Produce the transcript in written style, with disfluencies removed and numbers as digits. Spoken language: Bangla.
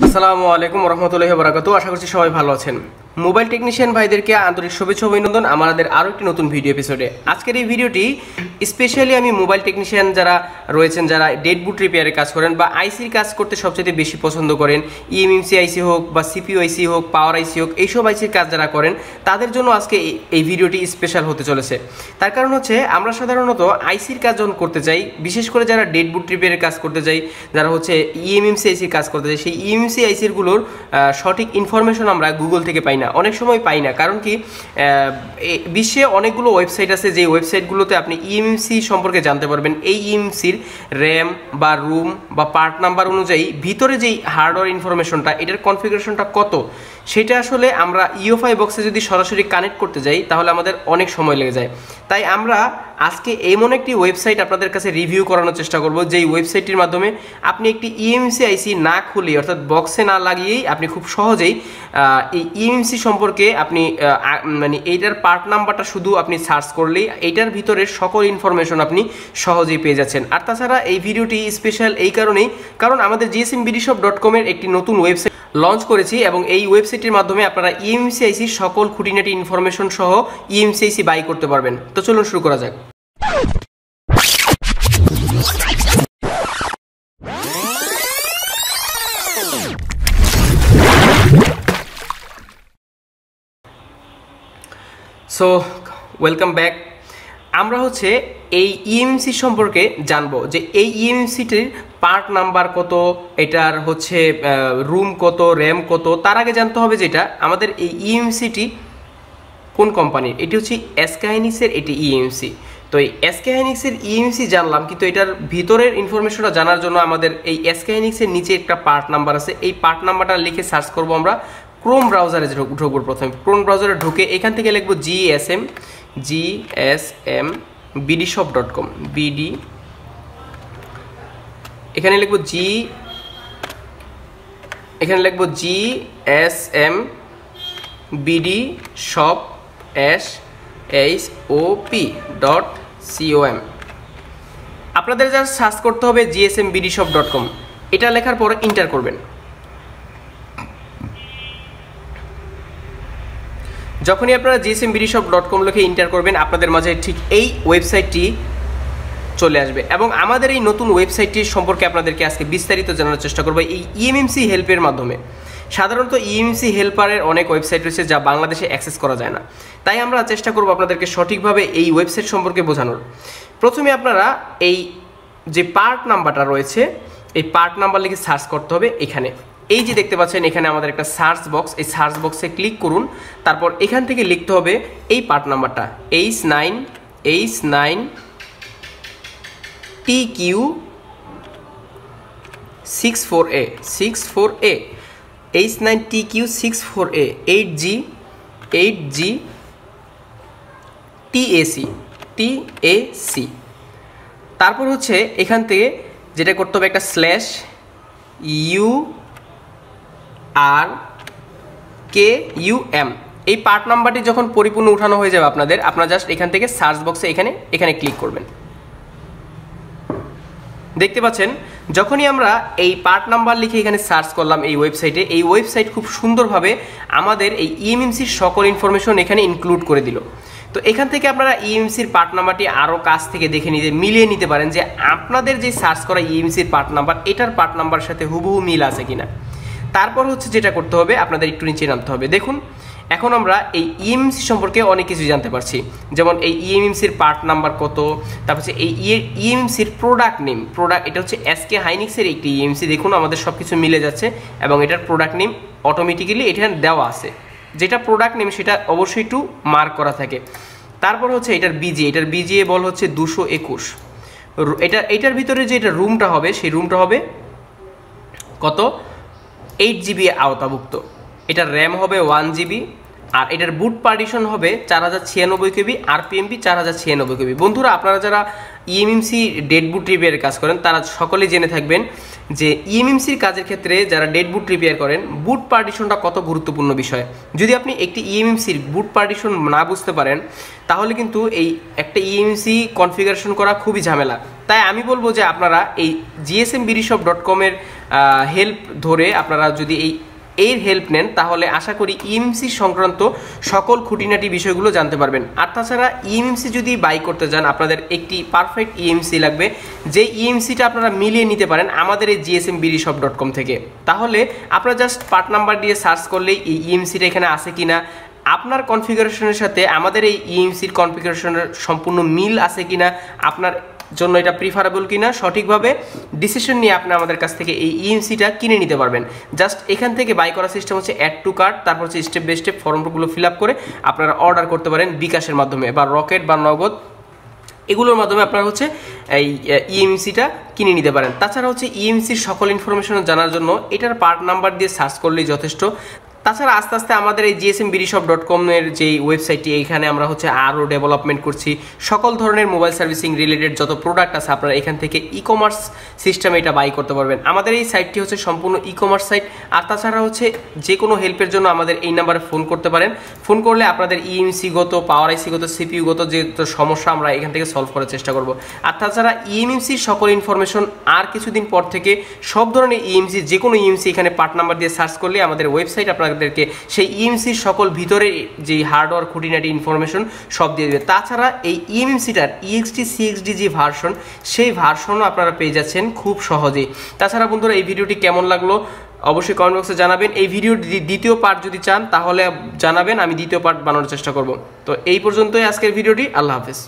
আসসালামু আলাইকুম রহমতুল্লাহি ওয়া বারাকাতুহু। আশা করছি সবাই ভালো আছেন। মোবাইল টেকনিশিয়ান ভাইদেরকে আন্তরিক শুভেচ্ছা অভিনন্দন আমাদের আরও একটি নতুন ভিডিও এপিসোডে। আজকের এই ভিডিওটি স্পেশালি আমি মোবাইল টেকনিশিয়ান যারা রয়েছেন, যারা ডেড বুট রিপেয়ারে কাজ করেন বা আইসির কাজ করতে সবচেয়ে বেশি পছন্দ করেন, ইএমএমসি আইসি হোক বা সিপিইউ আইসি হোক, পাওয়ার আইসি হোক, এইসব আইসির কাজ যারা করেন তাদের জন্য আজকে এই ভিডিওটি স্পেশাল হতে চলেছে। তার কারণ হচ্ছে আমরা সাধারণত আইসির কাজ যখন করতে চাই, বিশেষ করে যারা ডেড বুট রিপেয়ারের কাজ করতে চাই, যারা হচ্ছে ইএমএমসি আইসির কাজ করতে চাই, সেই ইএমএমসি আইসিরগুলোর সঠিক ইনফরমেশন আমরা গুগল থেকে পাই না, অনেক সময় পাই না। কারণ কি, বিশ্বে অনেকগুলো ওয়েবসাইট আছে যে ওয়েবসাইটগুলোতে আপনি ইএমএমসি সম্পর্কে জানতে পারবেন। এই ইএমএমসির র্যাম বা রুম বা পার্ট নাম্বার অনুযায়ী ভিতরে যেই হার্ডওয়্যার ইনফরমেশনটা, এটার কনফিগারেশনটা কত, সেটা আসলে আমরা ইউএফআই বক্সে যদি সরাসরি কানেক্ট করতে যাই তাহলে আমাদের অনেক সময় লেগে যায়। তাই আমরা আজকে এমন একটি ওয়েবসাইট আপনাদের কাছে রিভিউ করানোর চেষ্টা করব, যেই ওয়েবসাইটটির মাধ্যমে আপনি একটি ইএমএমসি আইসি না খুলে, অর্থাৎ বক্সে না লাগিয়েই আপনি খুব সহজেই এই ইএমএমসি সম্পর্কে আপনি মানে এইটার পার্ট নাম্বারটা শুধু আপনি সার্চ করলেই এইটার ভিতরের সকল ইনফরমেশন আপনি সহজেই পেয়ে যাচ্ছেন। আর তাছাড়া এই ভিডিওটি স্পেশাল এই কারণেই, কারণ আমাদের gsmbidyshop.com-এর একটি নতুন ওয়েবসাইট লঞ্চ করেছি এবং এই ওয়েবসাইটের মাধ্যমে আপনারা ইএমএমসি আইসির সকল খুঁটিনাটি ইনফরমেশন সহ ইএমএমসি আইসি বাই করতে পারবেন। তো চলুন শুরু করা যাক। So welcome back. আমরা হচ্ছে এই ইএমএমসি সম্পর্কে জানবো যে এই ইএমএমসিটির পার্ট নাম্বার কত, এটার হচ্ছে রুম কত, র্যাম কত। তার আগে জানতে হবে যেটা আমাদের এই ইএমএমসিটি কোন কোম্পানির। এটি হচ্ছে এসকে হাইনিক্সের এটি ইএমএমসি। তো এই এসকে হাইনিক্সের ইএমএমসি জানলাম, কিন্তু এটার ভিতরের ইনফরমেশনটা জানার জন্য আমাদের এই এসকে হাইনিক্সের নিচে একটা পার্ট নাম্বার আছে। এই পার্ট নাম্বারটা লিখে সার্চ করবো আমরা। ক্রোম ব্রাউজারে ঢুকবো। প্রথমে ক্রোম ব্রাউজারে ঢুকে এখান থেকে লিখবো GSM bidyshop.com বিডি, এখানে লিখবো GSM bidyshop.com। আপনাদের যা সার্চ করতে হবে GSMbidyshop.com, এটা লেখার পর এন্টার করবেন। যখনই আপনারা GSMbidyshop.com লিখে এন্টার করবেন, আপনাদের মাঝে ঠিক এই ওয়েবসাইটটি চলে আসবে এবং আমাদের এই নতুন ওয়েবসাইটটি সম্পর্কে আপনাদেরকে আজকে বিস্তারিত জানার চেষ্টা করব এই ইএমএমসি হেল্পের মাধ্যমে। সাধারণত ইএমএমসি হেল্পারের অনেক ওয়েবসাইট রয়েছে যা বাংলাদেশে অ্যাক্সেস করা যায় না, তাই আমরা চেষ্টা করব আপনাদেরকে সঠিকভাবে এই ওয়েবসাইট সম্পর্কে বোঝানোর। প্রথমে আপনারা এই যে পার্ট নাম্বারটা রয়েছে, এই পার্ট নাম্বার লিখে সার্চ করতে হবে। এখানে এই যে দেখতে পাচ্ছেন, এখানে আমাদের একটা সার্চ বক্স, এই সার্চ বক্সে ক্লিক করুন। তারপর এখান থেকে লিখতে হবে এই পার্ট নাম্বারটা H9 TQ 64A H9 TQ 64A 8G TAC। তারপর হচ্ছে এখান থেকে যেটা করতে হবে, একটা /URKUM। এই পার্ট নাম্বারটি যখন পরিপূর্ণ উঠানো হয়ে যাবে আপনারা জাস্ট এখান থেকে সার্চ বক্সে এখানে ক্লিক করবেন। দেখতে পাচ্ছেন, যখনই আমরা এই পার্ট নাম্বার লিখে এখানে সার্চ করলাম এই ওয়েবসাইটে, এই ওয়েবসাইট খুব সুন্দরভাবে আমাদের এই ইএমএমসির সকল ইনফরমেশন এখানে ইনক্লুড করে দিল। তো এখান থেকে আপনারা ইএমএমসির পার্ট নাম্বারটি আরও কাছ থেকে দেখে মিলিয়ে নিতে পারেন যে আপনাদের যে সার্চ করা ইএমএমসির পার্ট নাম্বার, এটার পার্ট নাম্বারের সাথে হুবহু মিল আছে কিনা। তারপর হচ্ছে যেটা করতে হবে, আপনাদের একটু নিচে নামতে হবে। দেখুন, এখন আমরা এই ইএমএমসি সম্পর্কে অনেক কিছু জানতে পারছি, যেমন এই ইএমএমসির পার্ট নাম্বার কত, তারপর হচ্ছে এই ইএমএমসির প্রোডাক্ট নেম। এটা হচ্ছে এসকে হাইনিক্সের একটি ইএমএমসি। দেখুন আমাদের সব কিছু মিলে যাচ্ছে এবং এটার প্রোডাক্ট নেম অটোমেটিক্যালি এখানে দেওয়া আছে। যেটা প্রোডাক্ট নেম সেটা অবশ্যই একটু মার্ক করা থাকে। তারপর হচ্ছে এটার বিজিএ বল হচ্ছে 221। এটার ভিতরে যে এটা রুমটা হবে, সেই রুমটা হবে কত, 8GB আওতাভুক্ত। এটার র্যাম হবে 1GB আর এটার বুট পার্টিশন হবে 4096 KB, আরপিএমবি 4096 KB। বন্ধুরা, আপনারা যারা ইএমএমসি ডেড বুট রিপেয়ারের কাজ করেন তারা সকলেই জেনে থাকবেন যে ইএমএমসির কাজের ক্ষেত্রে যারা ডেড বুট রিপেয়ার করেন, বুট পার্টিশনটা কত গুরুত্বপূর্ণ বিষয়। যদি আপনি একটি ইএমএমসির বুট পার্টিশন না বুঝতে পারেন তাহলে কিন্তু এই একটা ইএমএমসি কনফিগারেশন করা খুবই ঝামেলা। তাই আমি বলবো যে আপনারা এই GSMbidyshop.com-এর হেল্প ধরে আপনারা যদি এর হেল্প নেন তাহলে আশা করি ইএমসি সংক্রান্ত সকল খুঁটিনাটি বিষয়গুলো জানতে পারবেন। আর তাছাড়া ইএমসি যদি বাই করতে যান আপনাদের একটি পারফেক্ট ইএমসি লাগবে, যে ইএমসিটা আপনারা মিলিয়ে নিতে পারেন আমাদের এই gsmbidyshop.com থেকে। তাহলে আপনারা জাস্ট পার্ট নাম্বার দিয়ে সার্চ করলেই এই ইএমসিটা এখানে আছে কিনা, আপনার কনফিগারেশনের সাথে আমাদের এই ইএমসির কনফিগারেশনের সম্পূর্ণ মিল আছে কিনা, আপনার জন্য এটা প্রিফারেবল কিনা, সঠিকভাবে ডিসিশন নিয়ে আপনি আমাদের কাছ থেকে এই ইএমসিটা কিনে নিতে পারবেন। জাস্ট এখান থেকে বাই করার সিস্টেম হচ্ছে অ্যাড টু কার্ট, তারপর হচ্ছে স্টেপ বাই স্টেপ ফর্মগুলো ফিল আপ করে আপনারা অর্ডার করতে পারেন বিকাশের মাধ্যমে বা রকেট বা নগদ, এগুলোর মাধ্যমে আপনারা হচ্ছে এই ইএমসিটা কিনে নিতে পারেন। তাছাড়া হচ্ছে ইএমসির সকল ইনফরমেশন জানার জন্য এটার পার্ট নাম্বার দিয়ে সার্চ করলেই যথেষ্ট। তাছাড়া আস্তে আস্তে আমাদের এই gsmbidyshop.com এর যে ওয়েবসাইটটি, এইখানে আমরা হচ্ছে আরও ডেভেলপমেন্ট করছি। সকল ধরনের মোবাইল সার্ভিসিং রিলেটেড যত প্রোডাক্ট আছে আপনারা এখান থেকে কমার্স সিস্টেমে এটা বাই করতে পারবেন। আমাদের এই সাইটটি হচ্ছে সম্পূর্ণ কমার্স সাইট। আর তাছাড়া হচ্ছে যে কোনো হেল্পের জন্য আমাদের এই নাম্বারে ফোন করতে পারেন। ফোন করলে আপনাদের ইএমসিগত, পাওয়ার আইসিগত, সিপিইউগত যে সমস্যা আমরা এখান থেকে সলভ করার চেষ্টা করব। আর তাছাড়া ইএমসির সকল ইনফরমেশন আর কিছুদিন পর থেকে সব ধরনের ইএমসি, যে কোনো ইএমসি এখানে পার্ট নাম্বার দিয়ে সার্চ করলে আমাদের ওয়েবসাইট আপনাদেরকে সেই ইএমসির সকল ভিতরে যে হার্ডওয়্যার খুঁটিনাটি ইনফরমেশন সব দিয়ে দেবে। তাছাড়া এই ইএমসিটার EXT CXD যে ভার্সন, সেই ভার্সনও আপনারা পেয়ে যাচ্ছেন খুব সহজেই। তাছাড়া বন্ধুরা এই ভিডিওটি কেমন লাগলো অবশ্যই কমেন্ট বক্সে জানাবেন। এই ভিডিওর দ্বিতীয় পার্ট যদি চান তাহলে জানাবেন, আমি দ্বিতীয় পার্ট বানানোর চেষ্টা করব। তো এই পর্যন্তই আজকের ভিডিওটি। আল্লাহ হাফেজ।